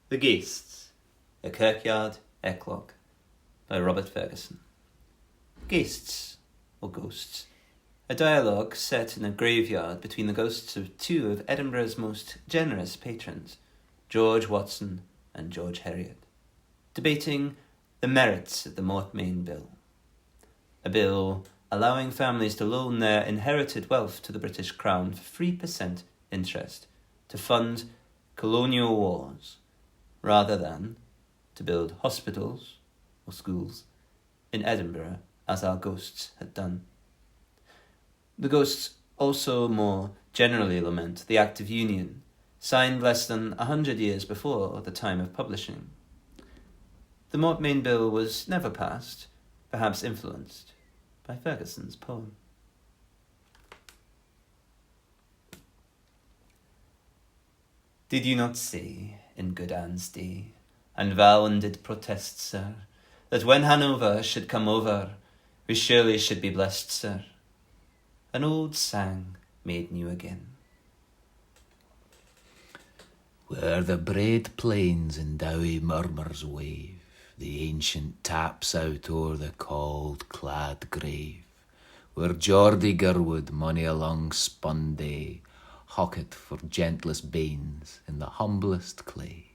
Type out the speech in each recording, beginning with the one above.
The Ghaists, a Kirkyard, Eclogue, by Robert Fergusson. Ghaists, or ghosts, a dialogue set in a graveyard between the ghosts of two of Edinburgh's most generous patrons, George Watson and George Heriot, debating the merits of the Mortmain Bill, a bill allowing families to loan their inherited wealth to the British Crown for 3% interest to fund colonial wars, rather than to build hospitals or schools in Edinburgh as our ghosts had done. The ghosts also more generally lament the Act of Union, signed less than 100 years before the time of publishing. The Mortmain Bill was never passed, perhaps influenced by Fergusson's poem. Did you not say, in good Anne's day, and vow and did protest, sir, that when Hanover should come over, we surely should be blessed, sir? An old sang made new again. Where the braid plains and dowie murmurs wave, the ancient taps out o'er the cauld-clad grave, where Geordie Gurwood mony a long spun day hocket for gentlest banes in the humblest clay.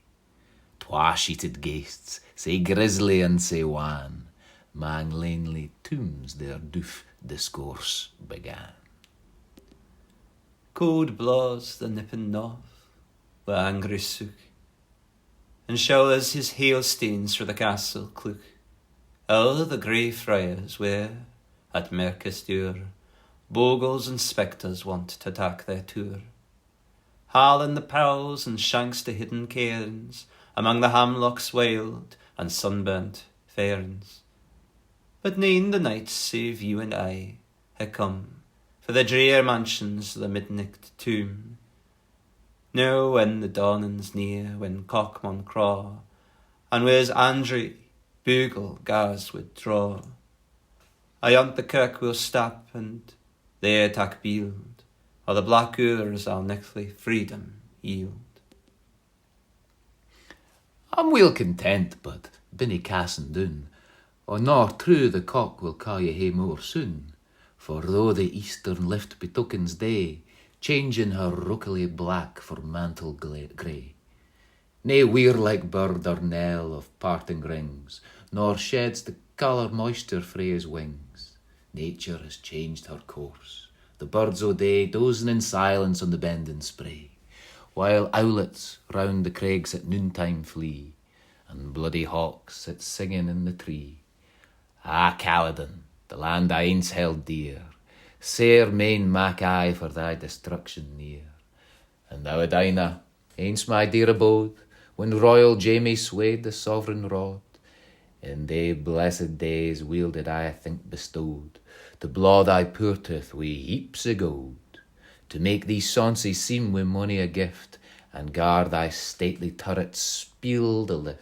Twa-sheeted ghaists, sae grisly and sae wan, mang lanely tombs their doof discourse began. Cold blaws the nippin' north, wi' angry sook, and showers his hailstones through the castle clook. All the grey friars where, at Mercasture, bogles and spectres want to tak their tour, howling the powls and shanks to hidden cairns among the hamlocks wild and sunburnt fairns. But nane the nights save you and I hae come for the drear mansions of the midnight tomb. Now when the dawning's near, when cock maun craw, and where's Andrew bugle gars would draw, ayont the kirk will stop and there tak bield, or the black oors our neckly freedom yield. I'm weel content, but binny cassin doon, or nor true the cock will ca ye hae more soon, for though the eastern lift betokens day, changing her rookily black for mantle grey, nae weir like bird or knell of parting rings, nor sheds the colour moisture frae his wings. Nature has changed her course, the birds o' day dozing in silence on the bending spray, while owlets round the craigs at noontime flee, and bloody hawks sit singing in the tree. Ah, Caledon, the land I aince held dear, sair main mak I for thy destruction near. And thou, Edina, aince my dear abode, when royal Jamie swayed the sovereign rod, in they blessed days weel did I think bestowed to blaw thy poor tooth wi' heaps o' gold, to make thee sonsie seem wi' mony a gift, and gar thy stately turrets spield a lift.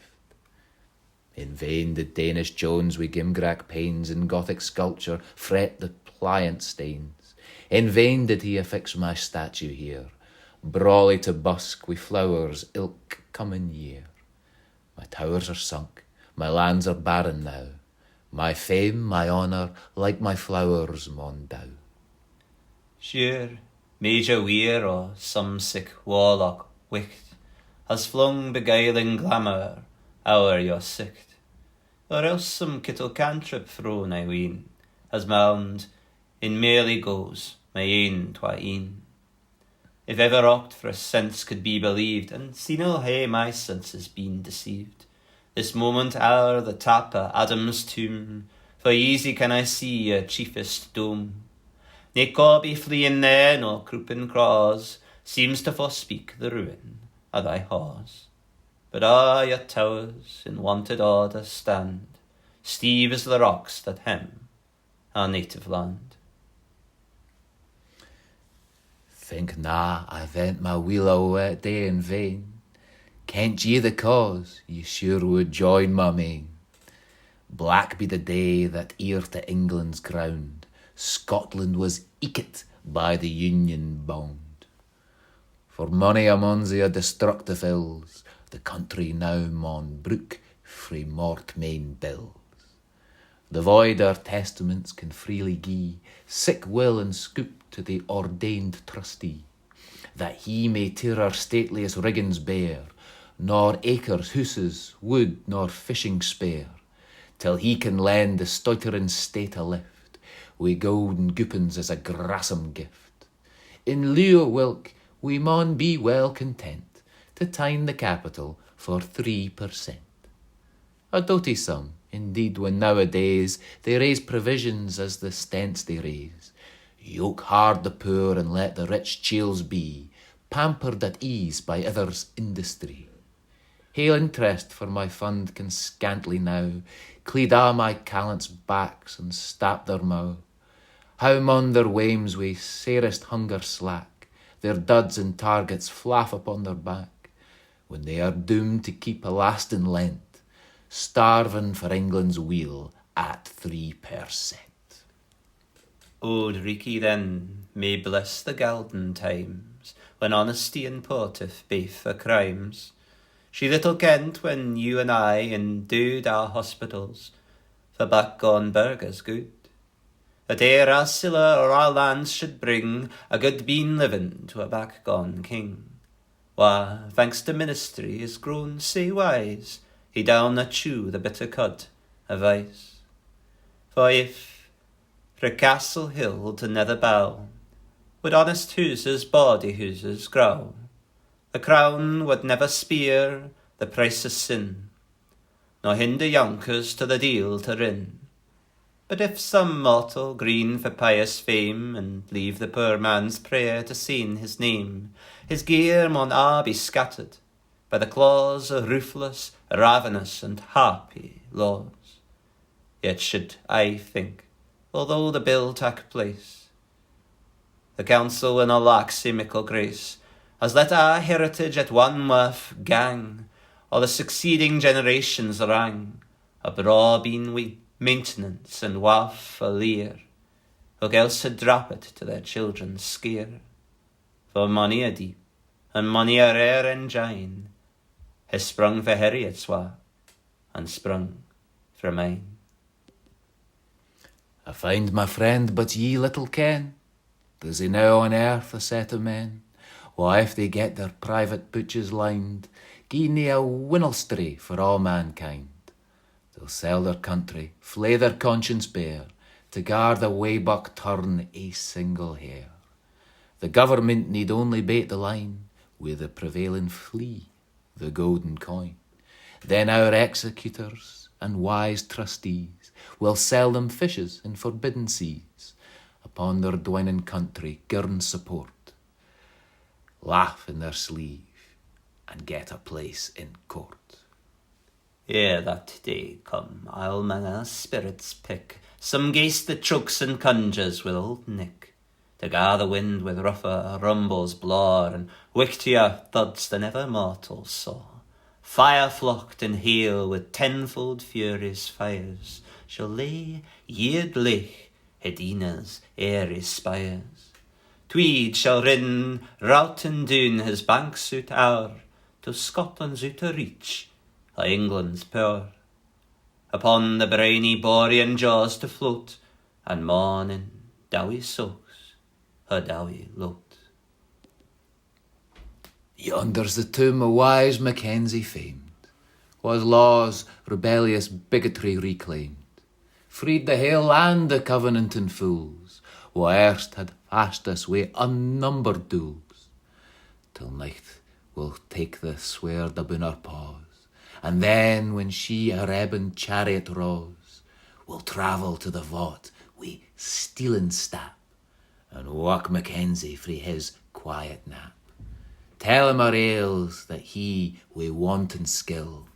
In vain did Danish Jones wi' gimcrack panes and Gothic sculpture fret the pliant stains. In vain did he affix my statue here, brawly to busk wi' flowers ilk coming year. My towers are sunk, my lands are barren now, my fame, my honour, like my flowers maun dow. Sure, Major Weir or some sick warlock wicht has flung beguiling glamour o'er your sicht, or else some kittle cantrip thrown, I ween, has mound in merely goes my ain twa een. If ever aught for a sense could be believed, and see no hae my senses been deceived, this moment o'er the tap o' Adam's tomb, for easy can I see your chiefest dome. Nae corby fleeing there, nor crouping craws, seems to forespeak the ruin o' thy halls. But your towers in wonted order stand, steep as the rocks that hem our native land. Think na I vent my wheel awa' day in vain. Kent ye the cause, ye sure would join my main. Black be the day that ere to England's ground Scotland was ekit by the Union bound. For mony a monsy o destructive ills The country now maun brook frae Mortmain Bill. The void our testaments can freely gie, sick will and scoop to the ordained trustee, that he may tear our stateliest riggins bare, nor acres, houses, wood, nor fishing spare, till he can lend the stoiterin state a lift, wi' golden goupins as a grassome gift. In lieu o' whilk, we maun be well content to tine the capital for 3%. A doty sum, indeed, when nowadays they raise provisions as the stents they raise. Yoke hard the poor and let the rich chiels be, pampered at ease by others' industry. Hail interest for my fund can scantly now clead a' my callants' backs and stap their mow. How maun their wames wi' sairest hunger slack, their duds and targets flaff upon their back, when they are doomed to keep a lasting Lent, starving for England's weal at 3%. Old Reekie then may bless the golden times, when honesty and portive beef for crimes. She little kent when you and I endued our hospitals for backgone burghers good, that ere our siller or our lands should bring a good bean living to a backgone king. Why, thanks to ministry, is grown sae wise, he downna chew the bitter cud of ice. For if, frae Castle Hill to Netherbow, would honest houses, bawdy houses, grow, the crown would never spear the price of sin, nor hinder yonkers to the deal to rin. But if some mortal green for pious fame, and leave the poor man's prayer to sign his name, his gear maun a' be scattered by the claws of ruthless, ravenous, and harpy laws. Yet should I think, although the bill tak place, the council will not lack sae mickle grace, as let our heritage at one worth gang, or the succeeding generations rang, a braw bean wi' maintenance and waff a leer, who else had drop it to their children's skeer. For money a deep, and money a rare engine, has sprung for Heriot's wa, and sprung for mine. I find, my friend, but ye little ken, there's enow on earth a set of men, wha if they get their private butches lined, gie nae a winelstry for all mankind. They'll sell their country, flay their conscience bare, to guard the waybuck turn a single hair. The government need only bait the line with the prevailing flea, the golden coin. Then our executors and wise trustees will sell them fishes in forbidden seas, upon their dwining country girn support, laugh in their sleeve, and get a place in court. Ere that day come, I'll mang our spirits pick some ghaist that chokes and conjures with old Nick, to gar the wind with rougher rumbles blaw, and wichtier thuds than ever mortals saw. Fire flocked and hail with tenfold furies fires shall lay yeard lake Edina's airy spires. Tweed shall rin rout and doon his banks out our, till Scotland's out o' reach o' England's power. Upon the briny Borean jaws to float, and morning Dowie soaks her Dowie loat. Yonder's the tomb of wise Mackenzie famed, was law's rebellious bigotry reclaimed, freed the hale land of covenanting fools, wha erst had fashed us wi' unnumbered duels. Till night we'll take the sword aboon our paws, and then when she her ebon chariot rows, we'll travel to the vault wi' stealing stap, and walk Mackenzie frae his quiet nap. Tell him our ails, that he, wi' wanton skill,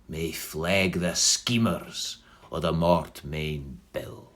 may fleg the schemers o' the Mortmain Bill.